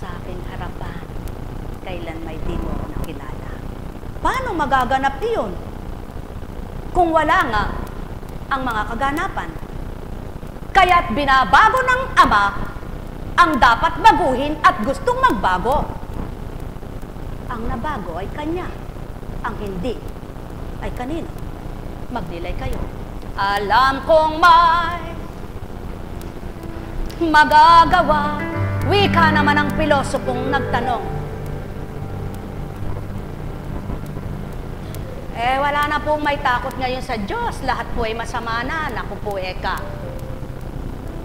sa aking harapan, kailan may di mo ako nakilala. Paano magaganap iyon kung wala nga ang mga kaganapan? Kaya't binabago ng Ama ang dapat baguhin at gustong magbago. Ang nabago ay Kanya, ang hindi ay kanino. Magnilay kayo. Alam kong may magagawa, wika naman ang pilosopong nagtanong. Wala na pong may takot ngayon sa Diyos, lahat po ay masama na, naku po eka.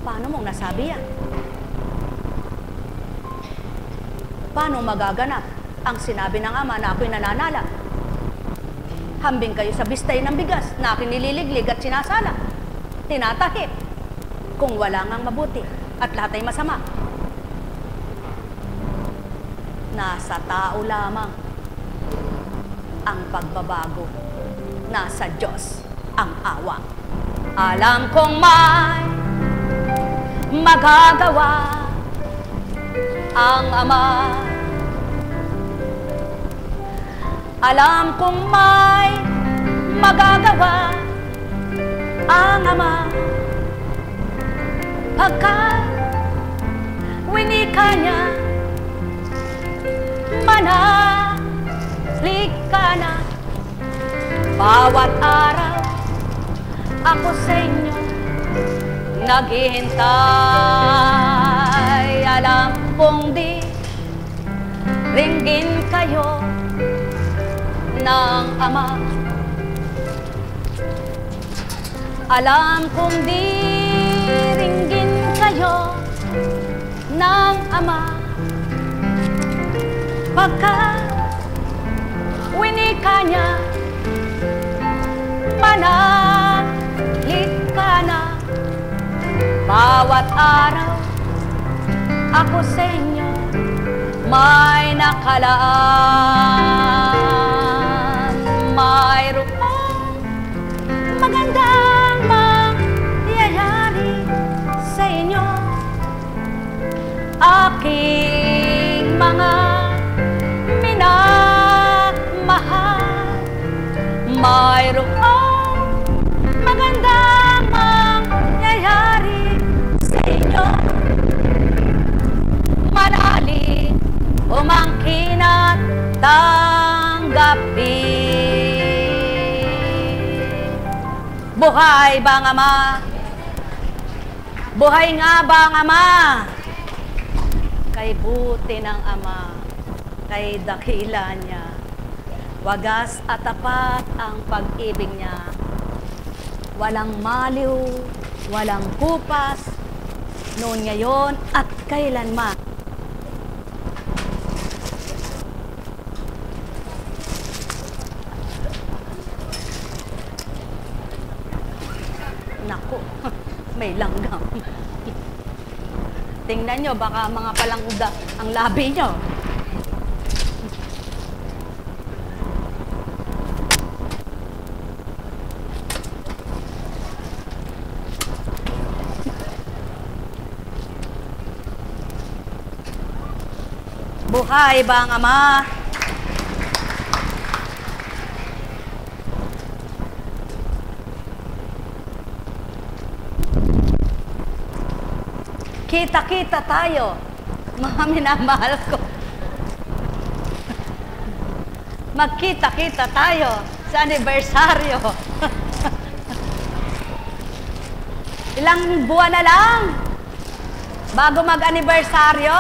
Paano mong nasabi yan? Paano magaganap ang sinabi ng Ama na ako'y nananala? Hambing kayo sa bistay ng bigas na aking nililiglig at sinasala. Tinatahip kung wala ngang mabuti at lahat ay masama. Nasa tao lamang ang pagbabago. Nasa Diyos ang awa. Alam kong may magagawa ang Ama. Alam kong may magagawa ang Ama. Pagkat winika niya, manahalik ka na. Bawat araw ako sa inyo naghihintay. Alam kong di ringgin kayo ng Ama. Alam kong di ringgin kayo ng Ama. Pagka winika niya, manahalik ka na. Bawat araw ako sa inyo may nakalaan. Mayroong magandang mangyayari sa inyo. Aking mga minamahal, mayroong magandang mangyayari sa inyo. Manali, umangkin at tanggapin. Buhay ba ang Ama? Buhay nga ba ang Ama? Kay buti ng Ama, kay dakila niya, wagas at tapat ang pag-ibig niya. Walang maliw, walang kupas, noon ngayon at kailanman. Naku, may langgam. Tingnan nyo, baka mga palangga ang labi nyo. Buhay ba ang Ama? Kita-kita tayo, mga minamahal ko. Magkita-kita tayo sa anibersaryo. Ilang buwan na lang bago mag-anibersaryo.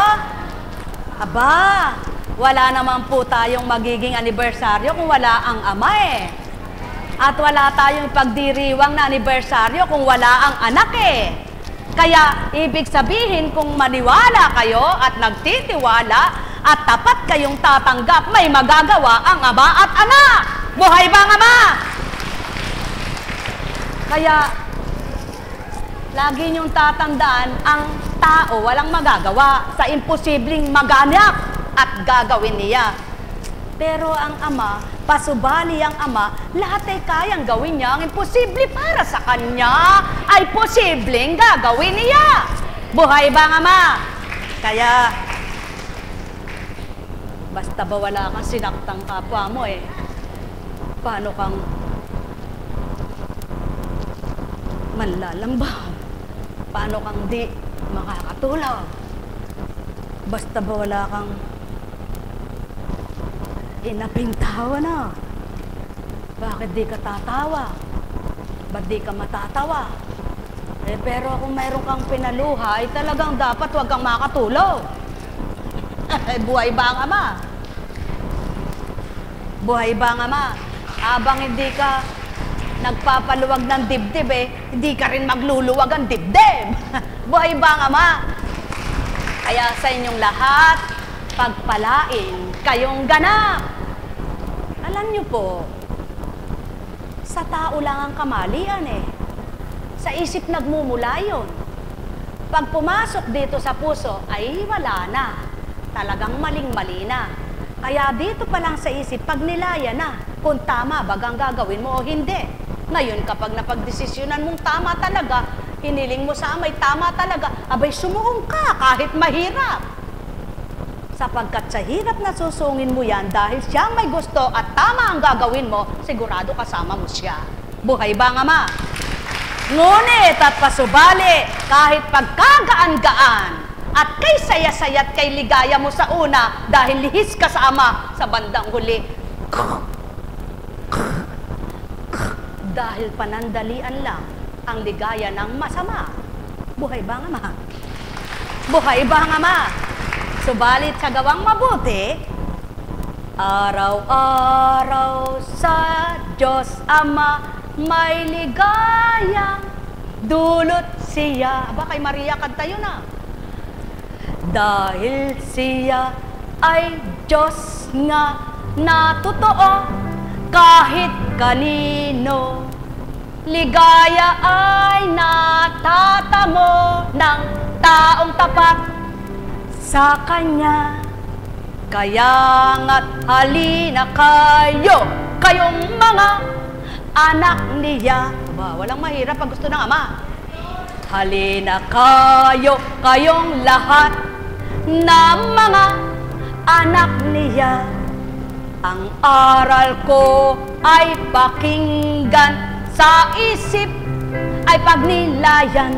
Aba, wala naman po tayong magiging anibersaryo kung wala ang Ama eh. At wala tayong pagdiriwang na anibersaryo kung wala ang anak eh. Kaya, ibig sabihin kung maniwala kayo at nagtitiwala at tapat kayong tatanggap, may magagawa ang Ama at Anak. Buhay ba ang Ama? Kaya, lagi niyong tatandaan, ang tao walang magagawa sa imposibleng maganap at gagawin niya. Pero ang Ama, pasubali ang Ama, lahat ay kayang gawin niya. Ang imposible para sa Kanya ay posibleng gagawin niya. Buhay ba ang Ama? Kaya, Basta ba wala kang sinaktang kapwa mo eh. Paano kang manlalambang? Paano kang di makakatulog? Basta ba wala kang inaping tawa na? Bakit di ka tatawa? Ba't di ka matatawa? Eh, pero kung mayroon kang pinaluha, ay talagang dapat huwag kang makatulog. Buhay ba ang ama? Buhay ba ang ama? Habang hindi ka nagpapaluwag ng dibdib eh, hindi ka rin magluluwag ang dibdib. Buhay ba ang ama? Kaya sa inyong lahat, pagpalain kayong ganap. Alam niyo po, sa tao lang ang kamalian eh. Sa isip nagmumula yun. Pag pumasok dito sa puso, ay wala na. Talagang maling-mali na. Kaya dito pa lang sa isip, pag nilaya na, kung tama bagang gagawin mo o hindi. Ngayon, kapag napagdesisyonan mong tama talaga, hiniling mo sa amay, tama talaga, abay sumuong ka kahit mahirap. Sapagkat sa hirap na susungin mo yan dahil siyang may gusto at tama ang gagawin mo, sigurado kasama mo siya. Buhay ba ang ama? Ngunit at pasubali, kahit pagkagaan-gaan, at kay saya-saya at kay ligaya mo sa una, dahil lihis ka sa ama, sa bandang huli, dahil panandalian lang ang ligaya ng masama. Buhay ba ang ama? Buhay ba ang ama? Subalit sa gawang mabuti, araw-araw sa Diyos Ama may ligayang dulot siya. Aba, kay Maria kanta yun ah. Dahil siya ay Diyos nga na totoo kahit kanino, ligaya ay natatamo ng taong tapat sa Kanya. Kaya nga't halina kayo, kayong mga anak niya. Aba, walang mahirap pag gusto ng ama. Halina kayo, kayong lahat na mga anak niya. Ang aral ko ay pakinggan, sa isip ay pagnilayan.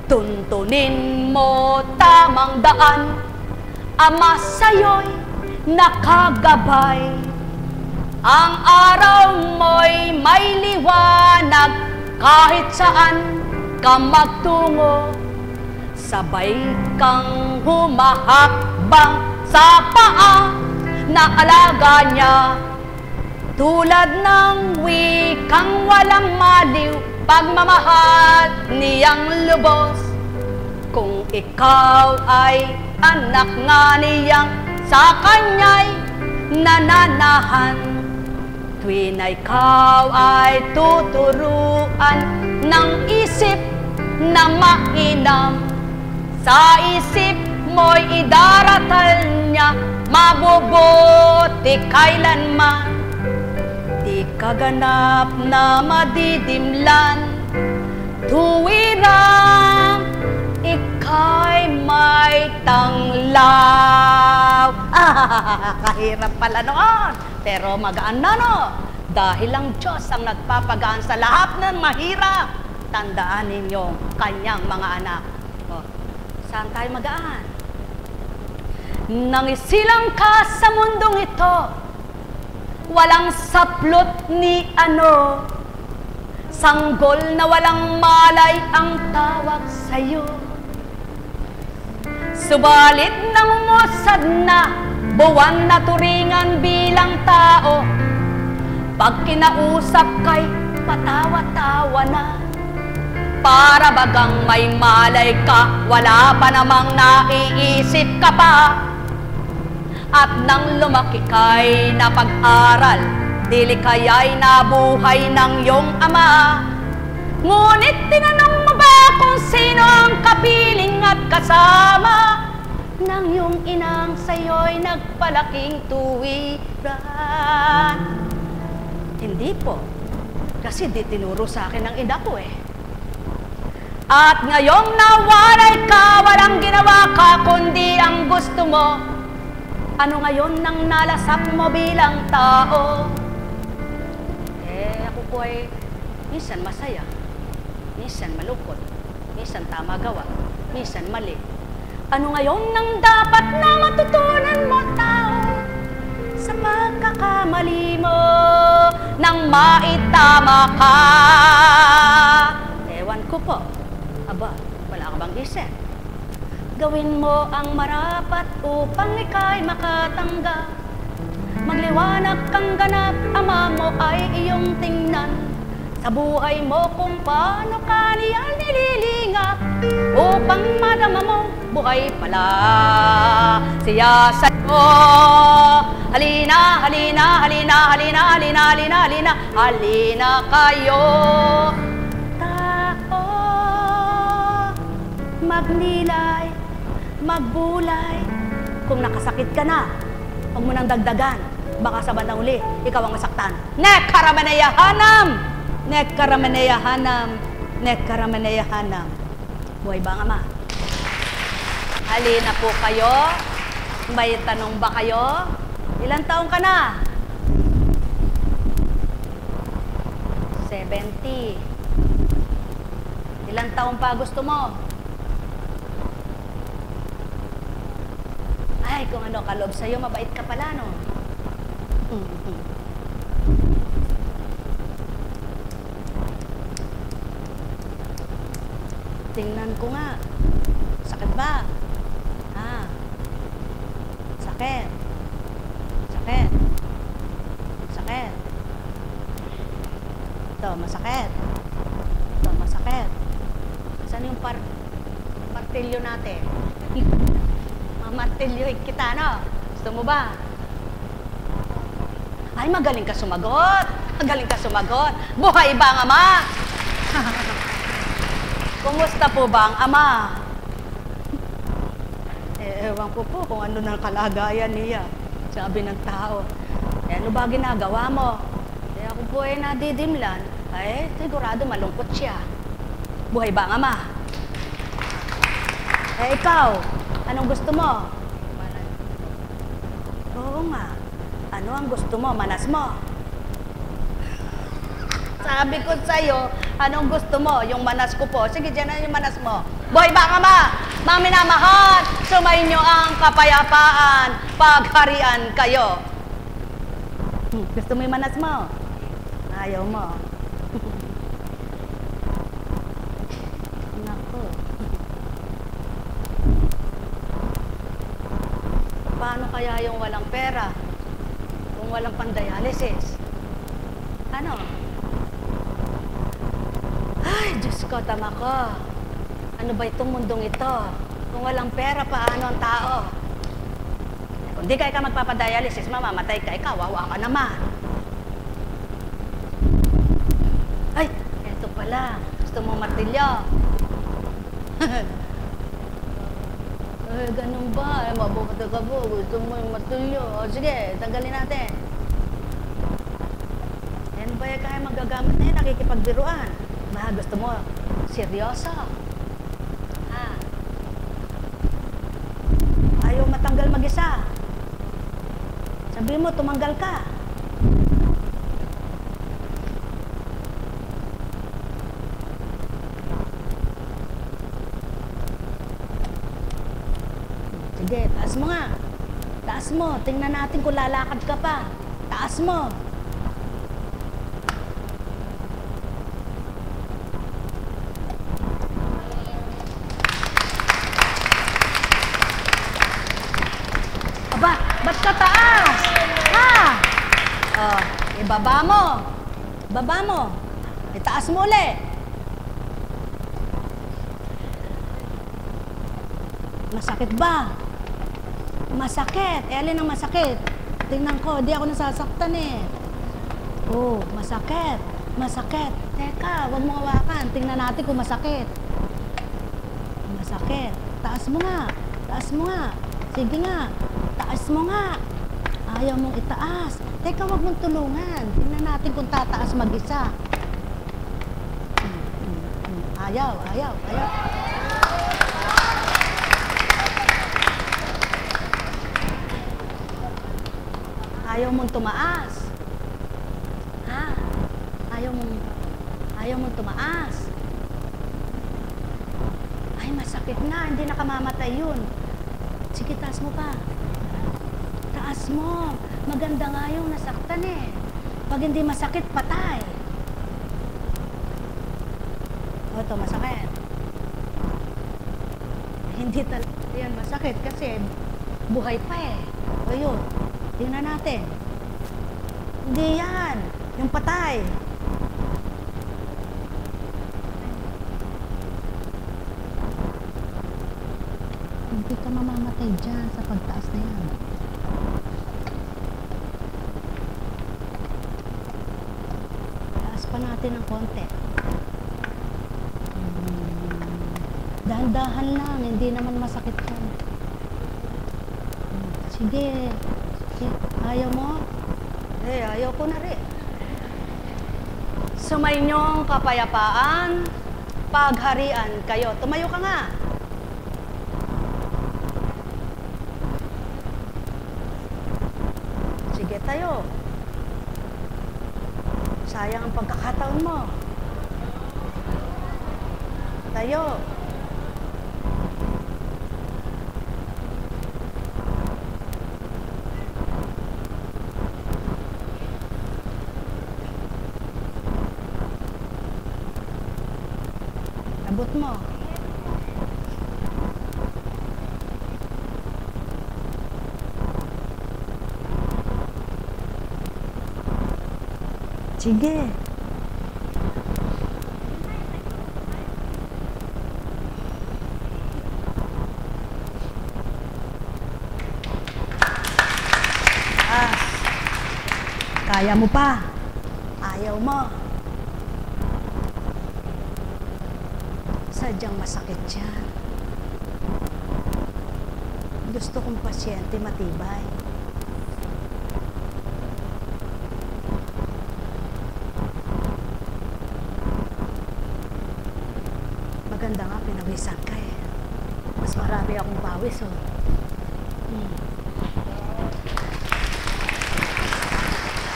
Tuntunin mo tamang daan, ama sa'yo'y nakagabay. Ang araw mo'y may liwanag, kahit saan ka magtungo. Sabay kang humahakbang sa paa na alaga niya. Tulad ng wikang walang maliw, pagmamahal niyang lubos. Kung ikaw ay anak nga niyang sa kanya'y nananahan, tuwin na ikaw ay tuturuan ng isip na mainam. Sa isip mo'y idaratal niya, mabubuti kailanman. Di kaganap na madidimlan, tuwirang ika'y may tanglaw. Kahirap pala noon, pero magaan na no. Dahil ang Diyos ang nagpapagaan sa lahat ng mahirap. Tandaan ninyo, kanyang mga anak. O, saan tayo magaan? Nangisilang ka sa mundong ito, walang saplot ni ano, sanggol na walang malay ang tawag sa'yo. Subalit nang umusad na, buwan na turingan bilang tao, pag kinausap kay patawa-tawa na. Para bagang may malay ka, wala pa namang naiisip ka pa. At nang lumaki kay napag-aral, dili kaya'y nabuhay ng iyong ama. Ngunit tinanong mo ba kung sino ang kapiling at kasama ng iyong inang sa'yo'y nagpalaking tuwiran? Hindi po, kasi di tinuro sa akin ng ina ko eh. At ngayong nawalay ka, walang ginawa ka kundi ang gusto mo. Ano ngayon nang nalasap mo bilang tao? Ako po ay minsan masaya, minsan malungkot, minsan tama gawa, minsan mali. Ano ngayon nang dapat na matutunan mo, tao? Sa pagkakamali mo nang maitama ka. Ewan ko po. Aba, wala ka bang isip? Gawin mo ang marapat upang ika'y makatanggap. Magliwanag kang ganap, ama mo ay iyong tingnan. Sa buhay mo kung paano ka niya nililingap, upang madama mo buhay pala siya sa'yo. Halina, halina, halina, halina, halina, halina, halina, halina kayo. Tao, magnilay, magbulay. Kung nakasakit ka na, huwag mo nang dagdagan. Baka sa bandang uli, ikaw ang masaktan. Nekaramaneyahanam! Nekaramaneyahanam! Nekaramaneyahanam! Buhay ba ang ama? Halina po kayo. May tanong ba kayo? Ilang taong ka na? 70. Ilang taong pa gusto mo? Ay, kung ano kaloob sa'yo, mabait ka pala, no? Tingnan ko nga. Sakit ba? Sakit. Sakit. Sakit. Ito, masakit. Ito, masakit. Saan yung martilyo natin? Mamartilyoin kita, no? Gusto mo ba? Ay, magaling ka sumagot. Magaling ka sumagot. Buhay ba ang ama? Kumusta po ba ang ama? Ewan ko po kung ano nang kalagayan niya. Sabi ng tao. Ano ba ginagawa mo? Ako po ay nadidimlan. Ay, sigurado malungkot siya. Buhay ba ang ama? Ikaw, anong gusto mo? Oo nga. Ano ang gusto mo? Manas mo? Sabi ko sa'yo, anong gusto mo? Yung manas ko po. Sige, dyan na yung manas mo. Buhay ba ang ama? Mga minamahal, sumainyo ang kapayapaan, pagharian kayo. Gusto mo yung manas mo? Ayaw mo. Naku. Paano kaya yung walang pera? Kung walang pang-dialysis? Ano? Ay, Diyos ko, tama ko. Ano ba itong mundong ito? Kung walang pera, paano ang tao? Kung di ka magpapadialysis, mamamatay ka, kawawa ka naman. Ay, eto pala. Gusto mo martilyo? Ganun ba? Mabukata ka po. Gusto mo yung martilyo. O sige, tanggalin natin. Yan ba yung kaya magagamit na yun? Nakikipagbiruan. Gusto mo? Seryoso? Ayaw matanggal mag-isa. Sabi mo, tumanggal ka. Sige, taas mo nga. Taas mo. Tingnan natin kung lalakad ka pa. Taas mo. Aba, ba't ka taas? Ibaba mo. Baba mo. Itaas mo ulit. Masakit ba? Masakit. Alin ang masakit? Tingnan ko, di ako nasasaktan eh. Oh, masakit. Masakit. Teka, wag mo hawakan. Tingnan natin kung masakit. Masakit. Taas mo nga. Taas mo nga. Sige nga. Taas mo nga. Ayaw mong itaas. Teka, wag mong tulungan. Tingnan natin kung tataas mag-isa. Ayaw, ayaw, ayaw. Ayaw mong tumaas. Ha? Ayaw mong tumaas. Ay, masakit na. Hindi nakamamatay yun. Sige, taas mo pa. Taas mo. Maganda nga yung nasaktan eh. Pag hindi masakit, patay. O, ito, masakit. Hindi talaga yan masakit kasi buhay pa eh. O yun, tingnan natin. Hindi yan. Yung patay. Hindi ka mamamatay dyan sa pagtaas na yan. Taas pa natin ng konti. Dahan-dahan lang, hindi naman masakit yan. Sige. Ayaw mo? Ayaw ko na rin. Sumainyong kapayapaan, pagharian kayo. Tumayo ka nga. Sige, tayo. Sayang ang pagkakataon mo. Tayo. Abot mo. Sige. Kaya mo pa. Ayaw mo. Sadyang masakit yan. Gusto kong pasyente matibay. Maganda nga, pinawisan ka eh. Mas marami akong pawis oh.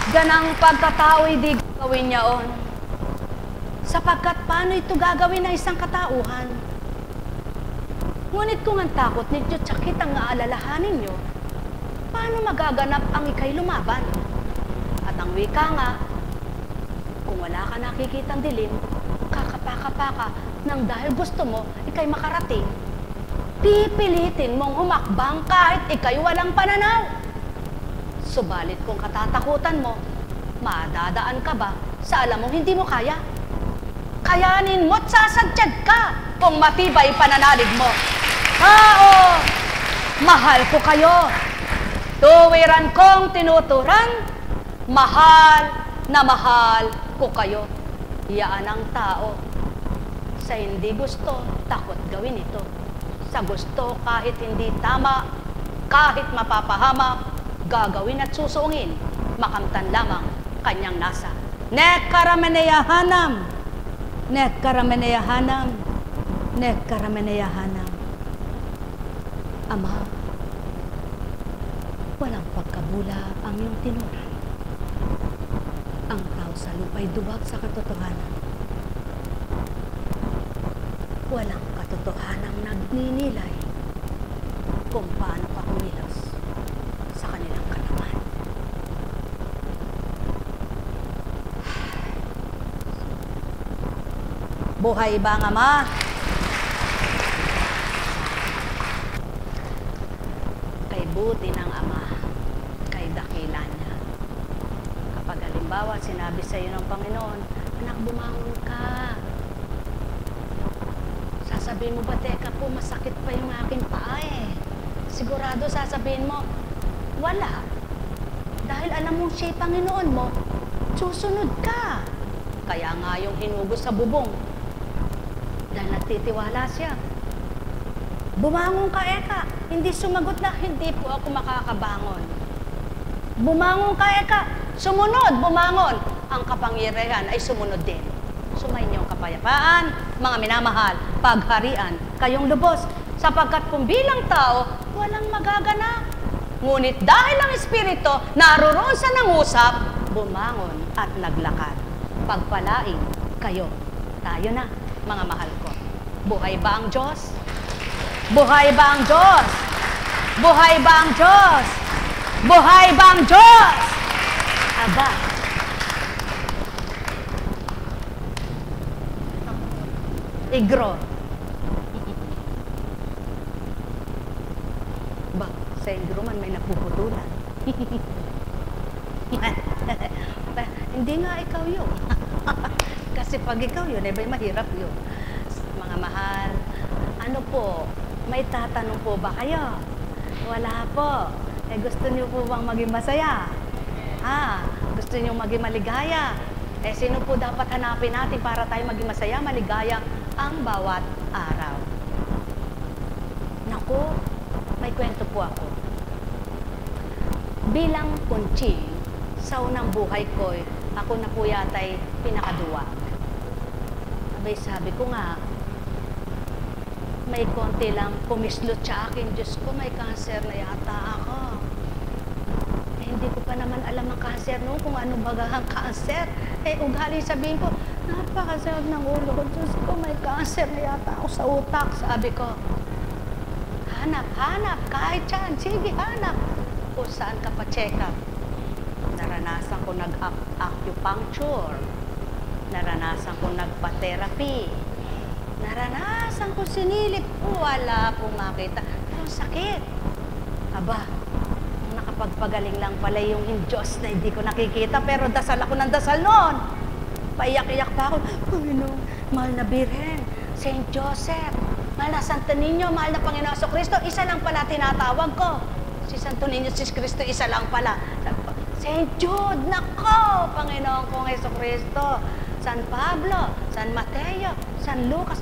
Ganang pagkatao'y di gawin niyaon. Sapagkat paano ito gagawin ng isang katauhan? Ngunit kung ang takot ninyo tsakit ang aalalahanin nyo, paano magaganap ang ikay lumaban? At ang wika nga, kung wala ka nakikitang dilim, kakapaka-paka nang dahil gusto mo, ikay makarating, pipilitin mong humakbang kahit ikay walang pananaw. Subalit kung katatakutan mo, madadaan ka ba sa alam mong hindi mo kaya? Kayanin mo't sasadyad ka kung matibay pananalig mo. Tao, mahal ko kayo. Tuwiran kong tinuturan, mahal na mahal ko kayo. Iyaan ang tao. Sa hindi gusto, takot gawin ito. Sa gusto, kahit hindi tama, kahit mapapahamak, gagawin at susuungin, makamtan lamang kanyang nasa. Nekkarameneyahanam, nekkarameneyahanam, nekkarameneyahanam. Ama, walang pagkabula ang iyong tinuran. Ang tao sa lupa'y duwag sa katotohanan. Walang katotohanang nagninilay kung paano ka kumilos sa kanilang katawan. Buhay ba ang Ama? Kay buti ng Ama, kay dakila niya. Kapag halimbawa sinabi sa iyo ng Panginoon, anak, bumangon ka. Sasabihin mo ba, teka po, masakit pa yung aking paa eh. Sigurado sasabihin mo, wala. Dahil alam mong siya'y Panginoon mo, susunod ka. Kaya nga yung hinugos sa bubong, dahil nagtitiwala siya. Bumangon ka, Eka. Hindi sumagot na, hindi po ako makakabangon. Bumangon ka, Eka. Sumunod, bumangon. Ang kapangyarihan ay sumunod din. Sumayin niyong kapayapaan, mga minamahal, pagharian, kayong lubos, sapagkat kung bilang tao, walang magaganap. Ngunit dahil ang Espiritu naroon sa nangusap, bumangon at naglakad. Pagpalain kayo. Tayo na, mga mahal ko. Buhay ba ang Diyos? Buhay ba ang Diyos? Buhay ba ang Diyos? Buhay ba ang Diyos? Aba, igro. Ba, sa igro man may napuputulan. Hindi nga ikaw yun. Kasi pag ikaw yun, ay mahirap yun. Mga mahal, ano po, may tatanong po ba kayo? Wala po. Gusto niyo po bang maging masaya? Gusto niyo maging maligaya? Sino po dapat hanapin natin para tayo maging masaya, maligaya ang bawat araw? Naku, may kwento po ako. Bilang kunching, sa unang buhay ko, ako na po yata'y pinakaduwa. Abay, sabi ko nga, may konti lang kumislot sa akin. Diyos ko, may cancer na yata ako. Hindi ko pa naman alam ang cancer noon, kung ano baga ang cancer. Ugali sabihin ko, napakasarap ng ulo ko. Diyos ko, may cancer na yata ako sa utak. Sabi ko, hanap, kahit yan. Sige, hanap. Kung saan ka pa check up. Naranasan ko nag-acupuncture. Naranasan ko nagpa-therapy. Naranasan ko sinilip. Wala po makita. Pero sakit. Aba, nakapagpagaling lang pala yung Diyos na hindi ko nakikita. Pero dasal ako ng dasal noon. Paiyak-iyak pa ako. Panginoon, mahal na Birhen, Saint Joseph, mahal na Santo Niño, mahal na Panginoon Jesucristo. Isa lang pala tinatawag ko. Si Santo Niño, si Cristo, isa lang pala. Saint Jude, nako, Panginoon kong Jesucristo. San Pablo, San Mateo, San Lucas.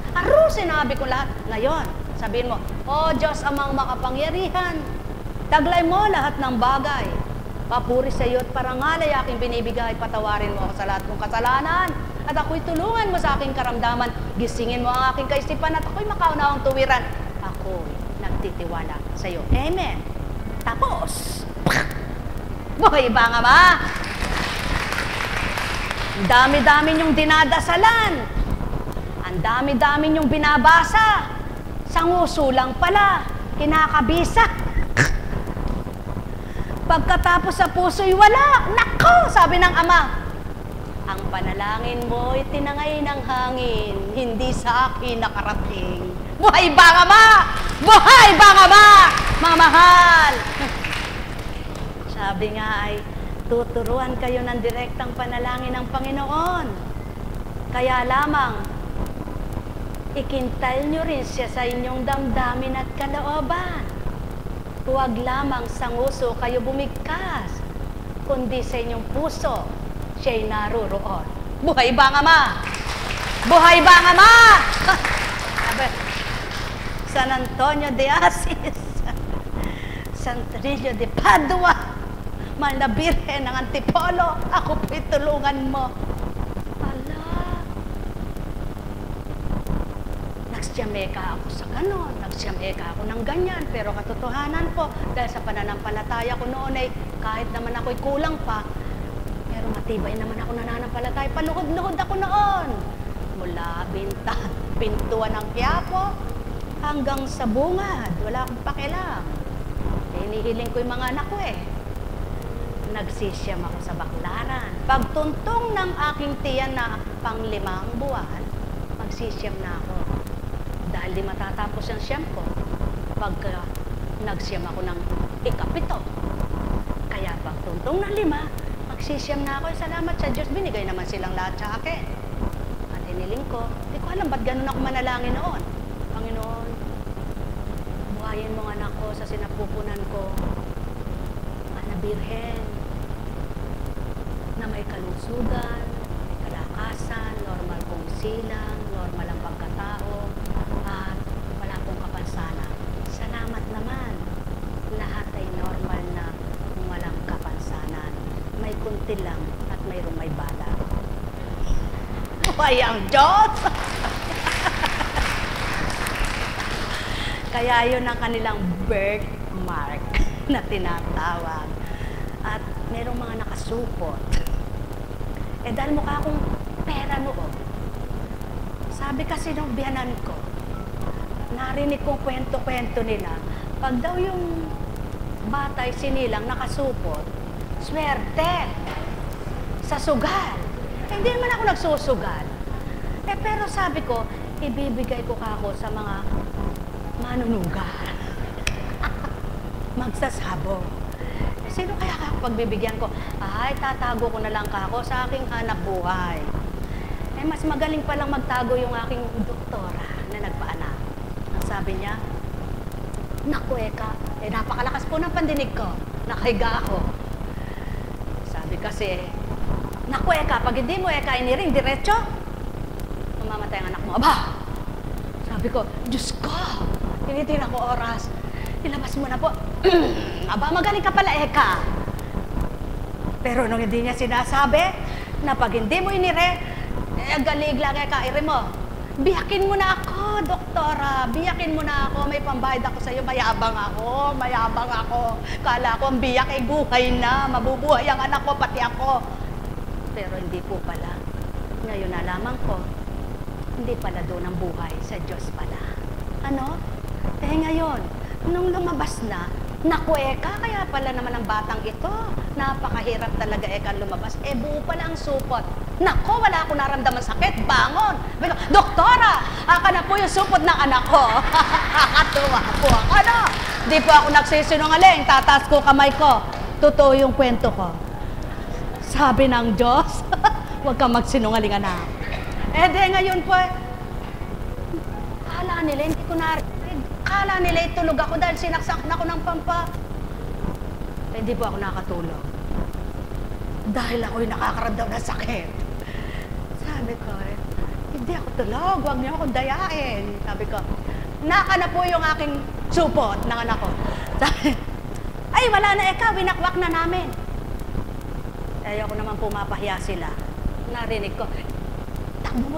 Sinabi ko lahat. Ngayon, sabihin mo, O Diyos amang makapangyarihan, taglay mo lahat ng bagay. Papuri sa iyo at parangal ay aking binibigay. Patawarin mo ako sa lahat kong kasalanan. At ako'y tulungan mo sa aking karamdaman. Gisingin mo ang aking kaisipan at ako'y makaunawang tuwiran. Ako'y nagtitiwala sa iyo. Amen. Tapos, buhay ba nga ma? Ang dami-dami niyong dinadasalan. Ang dami-dami niyong binabasa. Sa nguso lang pala, kinakabisa. Pagkatapos sa puso'y wala. Nako, sabi ng Ama. Ang panalangin mo'y tinangay ng hangin, hindi sa akin nakarating. Buhay ba nga ma? Buhay ba nga ma? Mga mahal. Sabi nga ay, tuturuan kayo ng direktang panalangin ng Panginoon. Kaya lamang, ikintal nyo rin siya sa inyong damdamin at kalooban. Huwag lamang sa nguso kayo bumigkas, kundi sa inyong puso, siya'y naroroon. Buhay ba nga ma? Buhay ba nga ma? San Antonio de Asis, San Trillo de Padua, mahal na Birhen ng Antipolo, ako po'y tulungan mo. Ala, nagsyameka ako sa ganon, nagsyameka ako ng ganyan, pero katotohanan po, dahil sa pananampalataya ko noon ay kahit naman ako'y kulang pa, pero matibay naman ako nananampalataya, paluhod-luhod ako noon. Mula pintuan ng Quiapo hanggang sa bungad, wala akong pakialam. Hinihiling ko yung mga anak ko Nagsisiyam ako sa Baclaran. Pagtuntong ng aking tiyan na pang-5 buwan, magsisiyam na ako. Dahil di matatapos ang siyam ko, pagka nagsiyam ako ng 7. Kaya pagtuntong ng 5, magsisiyam na ako. Salamat sa Diyos, binigay naman silang lahat sa akin. At hiniling ko, di ko alam ba't ganun ako manalangin noon. Panginoon, buhayin mo anak ko sa sinapupunan ko. Ana Birhen, na may kalusugan, may kalakasan, normal kong silang, normal ang pagkatao, at wala pong kapansanan. Salamat naman. Lahat ay normal na walang kapansanan. May kunti lang at mayroong may bala. Buhay ang Diyos! Kaya yun ang kanilang birthmark. na tinatawag. At merong mga nakasupot. Eh dahil mukha akong pera noon. Sabi kasi nung biyanan ko, narinig kong kwento-kwento nila, pag daw yung batay sinilang nakasupot, swerte sa sugal. Eh, hindi naman ako nagsusugal. Eh pero sabi ko, ibibigay ko kako sa mga manunugal. Magsasabo. Eh, sino kaya kako pagbibigyan ko? Ay, tatago ko na lang kako sa aking hanap buhay. Eh, mas magaling palang magtago yung aking doktora na nagpaanak. Ang sabi niya, naku Eka, eh napakalakas po ng pandinig ko. Nakahiga ako. Sabi kasi, naku Eka, pag hindi mo Eka iniring diretso, mamamatay ang anak mo. Aba! Sabi ko, Diyos ko! Tinitingnan ko oras. Ilabas mo na po. Aba, magaling ka pala Eka. Pero nung hindi niya sinasabi, na pag hindi mo inire, eh, galig lang Eka, ire mo. Biyakin mo na ako, doktora. Biyakin mo na ako. May pambayad ako sa'yo. Mayabang ako. Mayabang ako. Kala ko ang biyak ay buhay na. Mabubuhay ang anak ko, pati ako. Pero hindi po pala. Ngayon nalaman ko, hindi pala doon ang buhay. Sa Diyos pala. Ano? Eh ngayon, nung lumabas na, naku Eka, kaya pala naman ang batang ito. Napakahirap talaga Eka lumabas. Eh buo pala ang supot. Nako, wala ako naramdaman sakit. Bangon! Doktora! Aka na po yung supot ng anak ko. Kakatuwa po ako. Ano? Di po ako nagsisinungaling. Tataas ko kamay ko. Totoo yung kwento ko. Sabi ng Diyos, huwag kang magsinungaling anak. Eh di ngayon po, kala nila, hindi ko narinig. Kala nila itulog ako dahil sinaksak na ako ng pampa. Eh, hindi po ako nakatulog. Dahil ako'y nakakaramdam ng sakit. Sabi ko, hindi ako tulog, huwag niyo akong dayain. Sabi ko, naka na po yung aking supot ng anak ko. Sabi, ay wala na Eka, winakwak na namin. Ayaw ko naman pumapahiya sila. Narinig ko,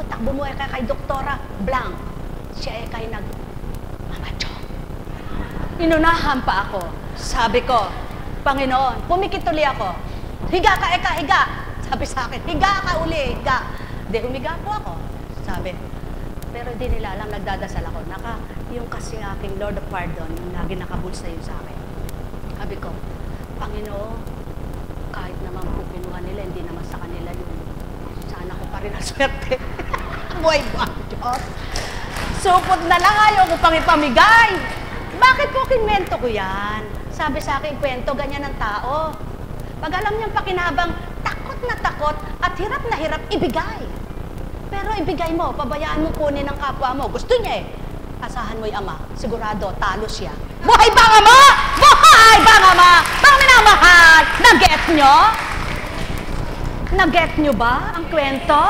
takbo mo Eka kay Doktora Blanc. Siya Eka ay nag-mamadyo. Inunahan pa ako. Sabi ko, Panginoon, pumikit uli ako. Higa ka Eka, higa. Sabi sa akin, higa ka uli, higa. Di, humiga po ako. Sabi. Pero di nila alam, nagdadasal ako. Yung kasi aking Lord of Pardon, yung lagi nakabulsa yun sa akin. Sabi ko, Panginoon, kahit naman po kinuha nila, hindi naman sa kanila yun. Sana ko pa rin ang swerte. Buhay ba, Diyos? Supot na lang, ayaw ko pang ipamigay. Bakit po kinwento ko yan? Sabi sa akin, kwento, ganyan ang tao. Pag alam niyang pakinabang, takot na takot at hirap na hirap, ibigay. Pero ibigay mo, pabayaan mo kunin ng kapwa mo. Gusto niya eh. Asahan mo'y ama, sigurado, talo siya. Buhay bang ama? Buhay bang ama? Bang minamahal? Nag-get nyo? Nag-get nyo ba ang kwento?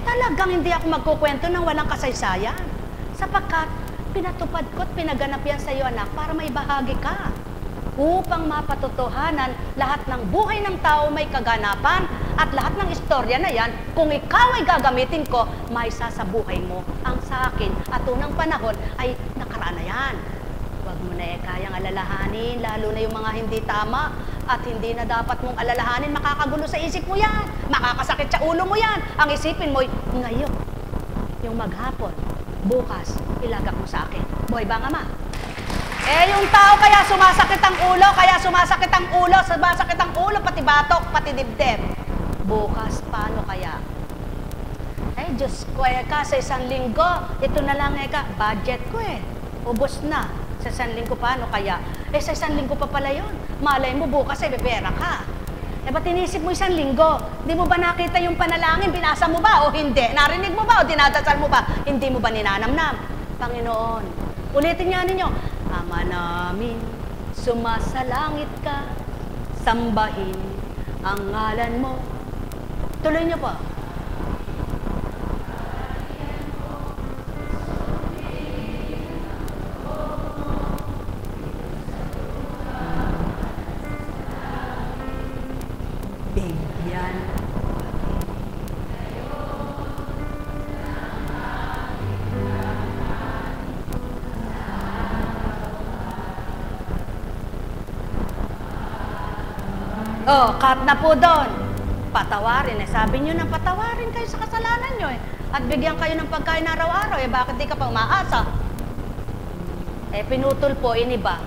Talagang hindi ako magkukwento ng walang kasaysayan. Sapagkat pinatupad ko at pinaganap yan sa iyo, anak, para may bahagi ka. Upang mapatotohanan lahat ng buhay ng tao may kaganapan at lahat ng istorya na yan, kung ikaw ay gagamitin ko, may sa buhay mo. Ang sa akin at unang panahon ay nakaraan na yan. Huwag mo na kayang alalahanin, lalo na yung mga hindi tama at hindi na dapat mong alalahanin, makakagulo sa isip mo yan, makakasakit sa ulo mo yan. Ang isipin mo, ngayon, yung maghapon, bukas, ilagak mo sa akin. Buhay ba nga ma? Eh, yung tao kaya sumasakit ang ulo, sumasakit ang ulo, pati batok, pati dibdib. Bukas, paano kaya? Eh, Diyos ko, Eka, sa isang linggo, ito na lang, Eka, budget ko eh. Ubos na. Sa isang linggo, paano kaya? Eh, sa isang linggo pa pala yun. Malay mo, bukas eh, bepera ka. Eh, ba't inisip mo isang linggo? Hindi mo ba nakita yung panalangin? Binasa mo ba o hindi? Narinig mo ba o dinadasal mo ba? Hindi mo ba ninanamnam? Panginoon, ulitin nga ninyo, Ama namin, sumasalangit ka, sambahin ang ngalan mo. Tuloy niyo po. Bigyan. Oh, cut na po doon. Patawarin eh. Sabi nyo na patawarin kayo sa kasalanan nyo eh. At bigyan kayo ng pagkain araw-araw eh. Bakit di ka pa umaasa? Eh, pinutol po, iniba.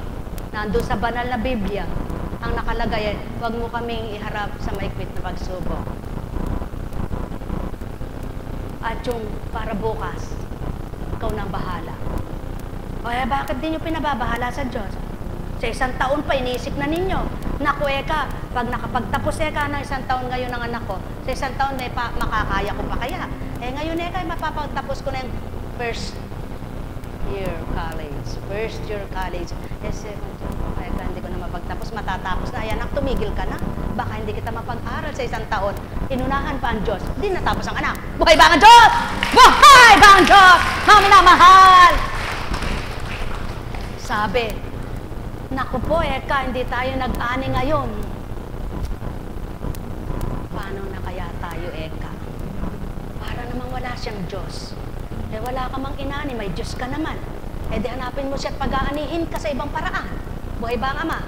Nandun sa banal na Biblia. Ang nakalagay eh, huwag mo kaming iharap sa maigpit na pagsubok. At yung para bukas, ikaw nang bahala. O eh, bakit di nyo pinababahala sa Diyos? Sa isang taon pa, iniisip na ninyo. Naku, Eka, pag nakapagtapos Eka ng isang taon ngayon ng anak ko, sa isang taon may makakaya ko pa kaya. Eh ngayon Eka, mapapagtapos ko na yung first year college. First year college. Eh second year, Eka, hindi ko na mapagtapos, matatapos na. Ay anak, tumigil ka na. Baka hindi kita mapag-aral sa isang taon. Inunahan pa ang Diyos. Di natapos ang anak. Buhay ba ang Diyos? Buhay ba ang Diyos? Mga minamahal! Sabi, naku po, Eka, hindi tayo nag-ani ngayon. Paano na kaya tayo, Eka? Para namang wala siyang Diyos. Eh, wala ka mang inani, may Diyos ka naman. Eh, di hanapin mo siya at pag-aanihin ka sa ibang paraan. Buhay ba ang Ama?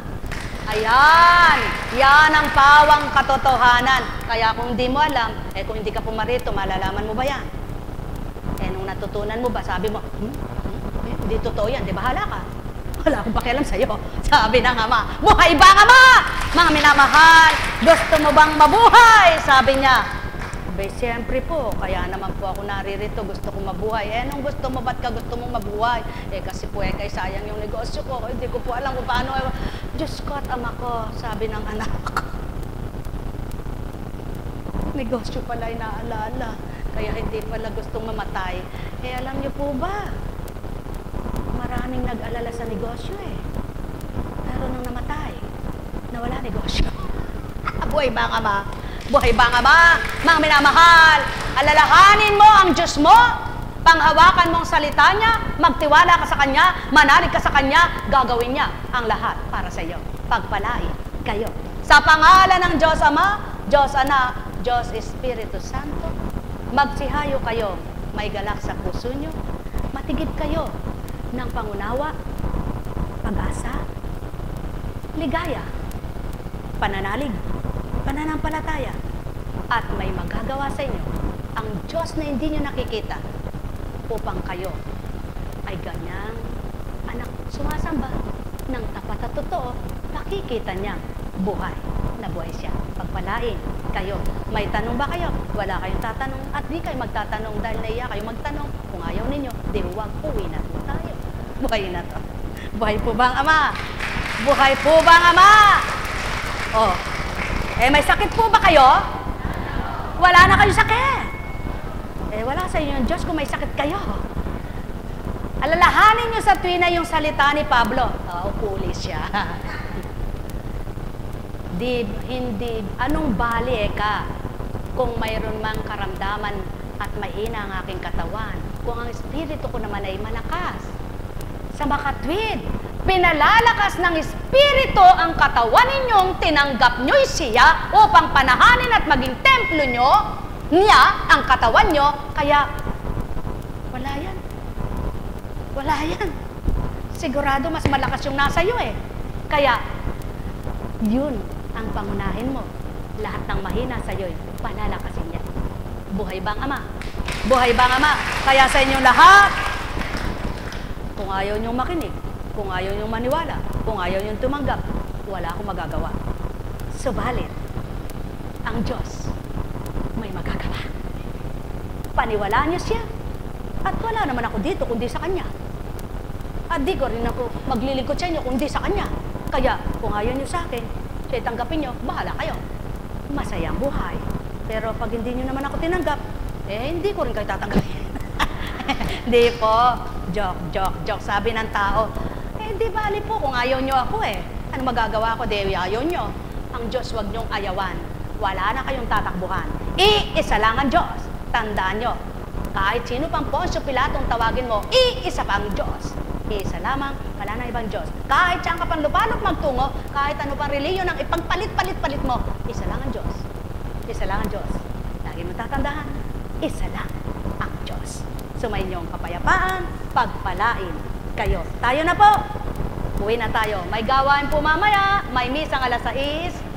Ayan! Yan ang pawang katotohanan. Kaya kung di mo alam, eh kung hindi ka pumarito, malalaman mo ba yan? Eh, nung natutunan mo ba, sabi mo, hindi totoo yan, di bahala ka. Wala akong pakialam sa'yo. Sabi ng Ama, buhay ba ang Ama? Mga minamahal, gusto mo bang mabuhay? Sabi niya. Abay, siyempre po, kaya naman po ako naririto, gusto kong mabuhay. Eh, nung gusto mo, ba't ka gusto mong mabuhay? Eh, kasi po, kay sayang yung negosyo ko. Hindi ko po alam kung paano. Diyos ko at Ama ko, sabi ng anak ko. Negosyo pala ay naalala, kaya hindi pala gustong mamatay. Eh, alam niyo po ba? Maraming nag-alala sa negosyo eh. Pero nung namatay, nawala negosyo. Buhay ba ang Ama? Buhay ba ang Ama? Mga minamahal, alalahanin mo ang Diyos mo, panghawakan mo ang salita niya, magtiwala ka sa Kanya, manalig ka sa Kanya, gagawin niya ang lahat para sa iyo. Pagpalain kayo. Sa pangalan ng Diyos Ama, Diyos Anak, Diyos Espiritu Santo, magsihayo kayo, may galak sa puso niyo, matigib kayo ng pangunawa, pag-asa, ligaya, pananalig, pananampalataya, at may magagawa sa inyo ang Diyos na hindi nyo nakikita upang kayo ay ganyang anak sumasamba ng tapat at totoo, nakikita niya buhay na buhay siya. Pagpalain kayo. May tanong ba kayo? Wala kayong tatanong at di kayo magtatanong dahil naiya kayo magtanong. Kung ayaw ninyo, di huwag, uwi na po tayo. Buhay na to. Buhay po ba ang Ama? Buhay po ba ang Ama? Oh. Eh, may sakit po ba kayo? Wala na kayo sakit. Eh, wala sa inyo yung Diyos kung may sakit kayo. Alalahanin nyo sa tuwina yung salita ni Pablo. Oh, pulis siya. Hindi, anong bali Eka kung mayroon mang karamdaman at mahina ang aking katawan, kung ang espiritu ko naman ay malakas. Sa makatwid, pinalalakas ng espiritu ang katawan ninyong tinanggap nyo'y siya upang panahanin at maging templo nyo, niya ang katawan nyo, kaya wala yan. Wala yan. Sigurado mas malakas yung nasa iyo eh. Kaya, yun ang pangunahin mo. Lahat ng mahina sa iyo'y palalakasin niya. Buhay bang Ama? Buhay bang Ama? Kaya sa inyong lahat, kung ayaw niyong makinig, kung ayaw niyong maniwala, kung ayaw niyong tumanggap, wala akong magagawa. Subalit, ang Diyos may magagawa. Paniwalaan niyo siya. At wala naman ako dito kundi sa Kanya. At di ko rin ako maglilingkod sa inyo kundi sa Kanya. Kaya, kung ayaw niyo sa akin, siya tanggapin niyo, bahala kayo. Masayang buhay. Pero pag hindi niyo naman ako tinanggap, eh hindi ko rin kayo tatanggapin. Hindi po. Joke. Sabi ng tao, eh di bali po kung ayaw niyo ako eh. Ano magagawa ko? Di ayaw niyo. Ang Diyos wag niyong ayawan. Wala na kayong tatakbuhan. Iisa lang ang Diyos. Tandaan niyo, kahit sino pang Poncio Pilatong tawagin mo, iisa pa ang Diyos. Isa lamang, wala na ibang Diyos. Kahit saan ka pang lupalop magtungo, kahit ano pang reliyon ang ipagpalit-palit-palit mo, isa lang ang Diyos. Isa lang ang Diyos. Lagi mo tatandaan, isa lang ang Diyos. Sumayinyong kapayapaan, pagpalain kayo. Tayo na po. Uwi na tayo. May gawain po mamaya. May misang alas 6.